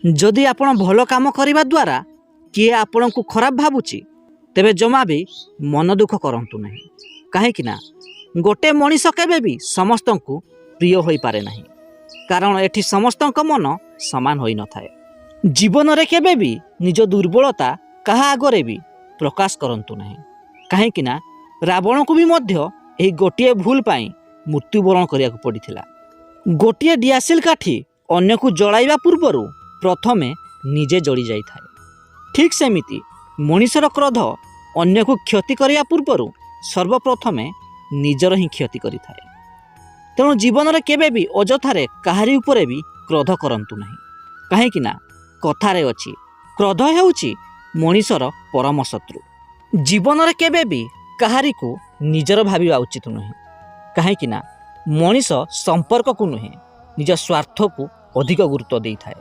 जदि आपण भल काम करने द्वारा किए आपण को खराब भावुची तेबे जमा भी मन दुख करंतु नहीं। कहीं गोटे मनीष केबे भी समस्त को प्रिय हो पारे नहीं, कारण एठी समस्त मन सामान होई न थाए। जीवन रे केबे भी निज दुर्बलता कहा आगरे भी प्रकाश करंतु नहीं, कहीं रावण को भी मध्य एही गोटिए भूल पाई मृत्युवरण करिया को पड़िथिला। गोटिए डियासिल काठी अन्य को जलाइबा पूर्वरु प्रथमे निजे जड़ी जाई थाए। ठीक सेमिति मनीषर क्रोध अन्य को क्षति करिया पूर्वरु सर्वप्रथमे निजर ही क्षति करि थाए। तेणु जीवन रे केबे भी अजथारे काहारी उपरे भी क्रोध करंतु नहीं, कहीं कथारे अछि क्रोध हेउछि मनीषर परम शत्रु। जीवन रे केबे भी काहारी को निजर भाविबा उचित नहीं, कहीं मनीष संपर्क को नुहे निज स्वार्थ को अधिक गुरुत्व देई थाए।